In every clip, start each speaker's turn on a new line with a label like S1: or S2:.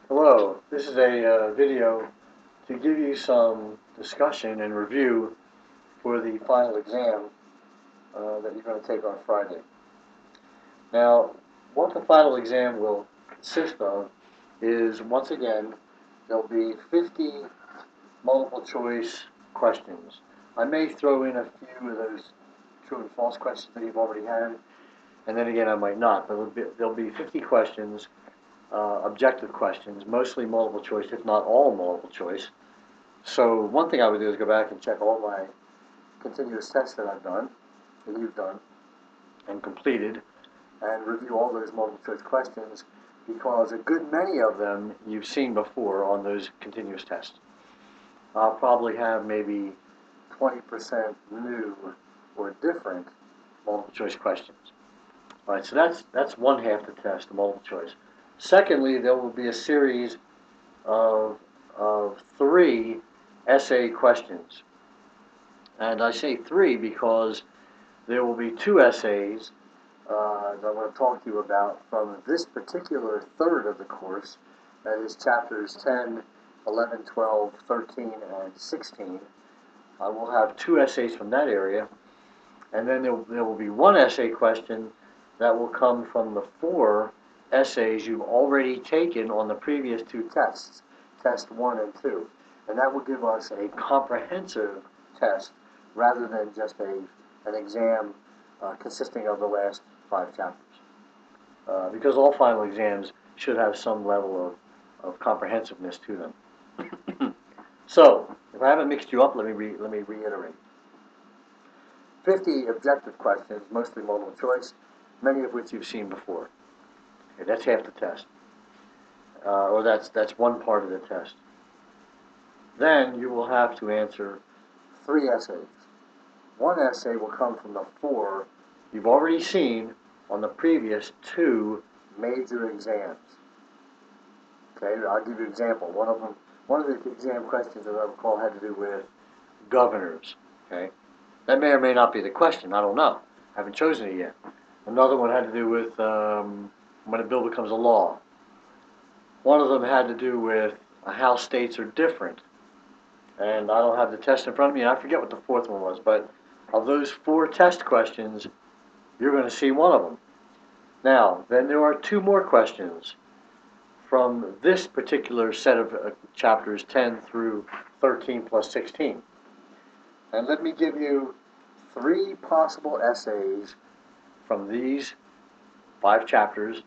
S1: Hello, this is a video to give you some discussion and review for the final exam that you're going to take on Friday. Now, what the final exam will consist of is, once again, there'll be 50 multiple choice questions. I may throw in a few of those true and false questions that you've already had, and then again I might not, but there'll be 50 questions, objective questions, mostly multiple choice, if not all multiple choice. So one thing I would do is go back and check all my continuous tests that I've done, that you've done, and completed, and review all those multiple choice questions, because a good many of them you've seen before on those continuous tests. I'll probably have maybe 20% new or different multiple choice questions. All right, so that's one half the test, the multiple choice. Secondly, there will be a series of three essay questions. And I say three because there will be two essays that I want to talk to you about from this particular third of the course, that is chapters 10, 11, 12, 13, and 16. I will have two essays from that area, and then there will be one essay question that will come from the four essays you've already taken on the previous two tests, test 1 and 2. And that will give us a comprehensive test rather than just an exam consisting of the last 5 chapters. Because all final exams should have some level of comprehensiveness to them. So, if I haven't mixed you up, let me reiterate. 50 objective questions, mostly multiple choice, many of which you've seen before. Okay, that's half the test. Or that's one part of the test. Then you will have to answer 3 essays. One essay will come from the 4 you've already seen on the previous 2 major exams. Okay, I'll give you an example. One of the exam questions that I recall had to do with governors. Okay, that may or may not be the question. I don't know. I haven't chosen it yet. Another one had to do with when a bill becomes a law. One of them had to do with how states are different. And I don't have the test in front of me, and I forget what the fourth one was. But of those 4 test questions, you're going to see one of them. Now, then there are 2 more questions from this particular set of chapters 10 through 13 plus 16. And let me give you 3 possible essays from these 5 chapters,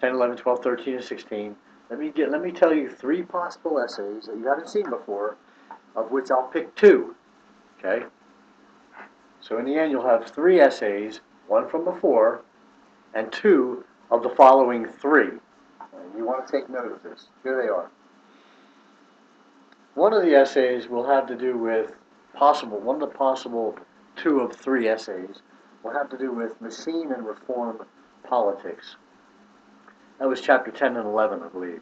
S1: 10, 11, 12, 13, and 16. Let me tell you 3 possible essays that you haven't seen before, of which I'll pick 2. Okay? So in the end, you'll have 3 essays, 1 from before, and 2 of the following 3. And you want to take note of this. Here they are. One of the essays will have to do with one of the possible 2 of 3 essays will have to do with machine and reform politics. That was chapter 10 and 11, I believe.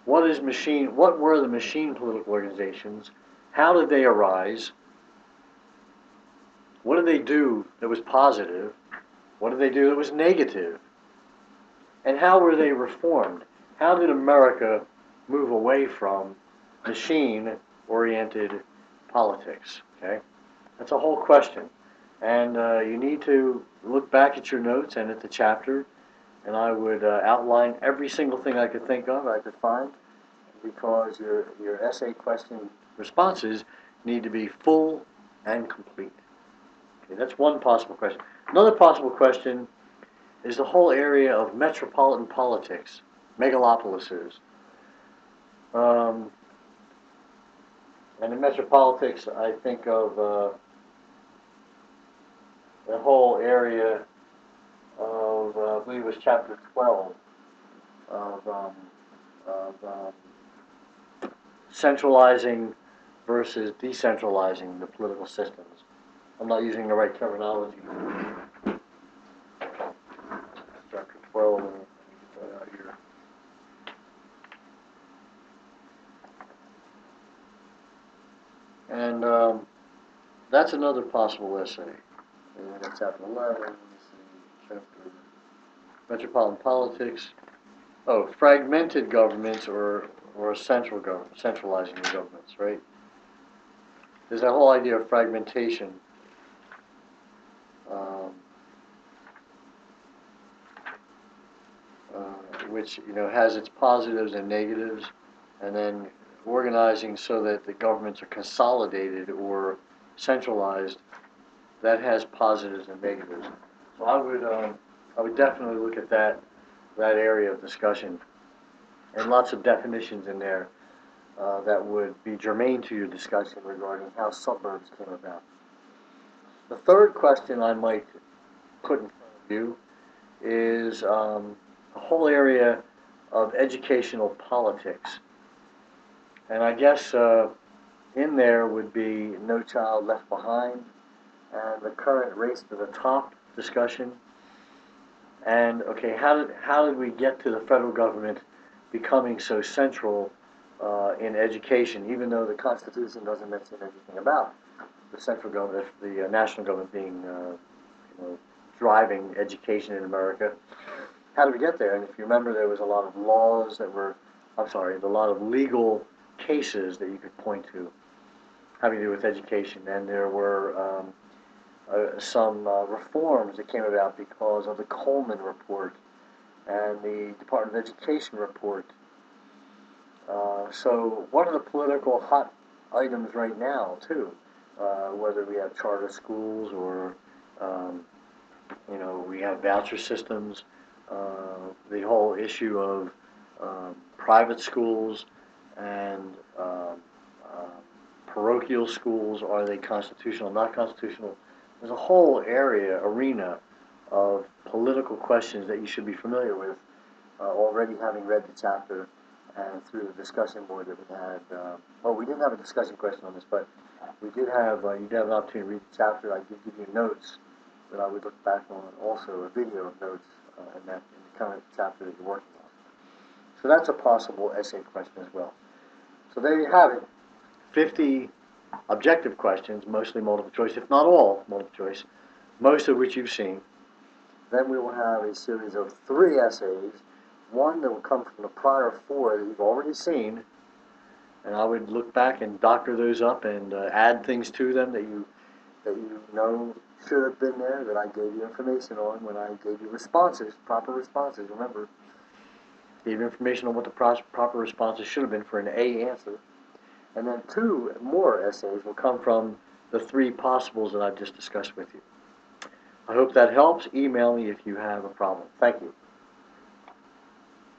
S1: What were the machine political organizations? How did they arise? What did they do that was positive? What did they do that was negative? And how were they reformed? How did America move away from machine-oriented politics? Okay, that's a whole question. And you need to look back at your notes and at the chapter, and I would outline every single thing I could think of, I could find, because your essay question responses need to be full and complete. Okay, that's one possible question. Another possible question is the whole area of metropolitan politics, megalopolises. And in metropolitics, I think of the whole area of, I believe it was chapter 12, of centralizing versus decentralizing the political systems. I'm not using the right terminology. Chapter 12, let me get that out here. And that's another possible essay. And that's chapter 11, let me see, chapter Metropolitan Politics. fragmented governments or a central government, centralizing the governments, right? There's that whole idea of fragmentation. Um, which has its positives and negatives, and then organizing so that the governments are consolidated or centralized, that has positives and negatives. So I would definitely look at that area of discussion, and lots of definitions in there that would be germane to your discussion regarding how suburbs came about. The third question I might put in front of you is a whole area of educational politics. And I guess in there would be No Child Left Behind and the current Race to the Top discussion. And okay, how did we get to the federal government becoming so central in education, even though the Constitution doesn't mention anything about the central government, the national government being driving education in America? How did we get there? And if you remember, there was a lot of laws that were, a lot of legal cases that you could point to having to do with education. And there were some reforms that came about because of the Coleman Report and the Department of Education report. So what are the political hot items right now, too? Whether we have charter schools or, we have voucher systems, the whole issue of private schools and parochial schools, are they constitutional, not constitutional? There's a whole arena of political questions that you should be familiar with, already having read the chapter and through the discussion board that we had. Well, we didn't have a discussion question on this, but we did have, you did have an opportunity to read the chapter. I did give you notes that I would look back on, also a video of notes in the current chapter that you're working on. So that's a possible essay question as well. So there you have it. 50 objective questions, mostly multiple choice, if not all multiple choice, most of which you've seen. Then we will have a series of 3 essays, one that will come from the prior 4 that you've already seen, and I would look back and doctor those up and add things to them that you know should have been there, that I gave you information on when I gave you responses, proper responses. Remember, gave you information on what the proper responses should have been for an A answer. And then 2 more essays will come from the 3 possibles that I've just discussed with you. I hope that helps. Email me if you have a problem. Thank you.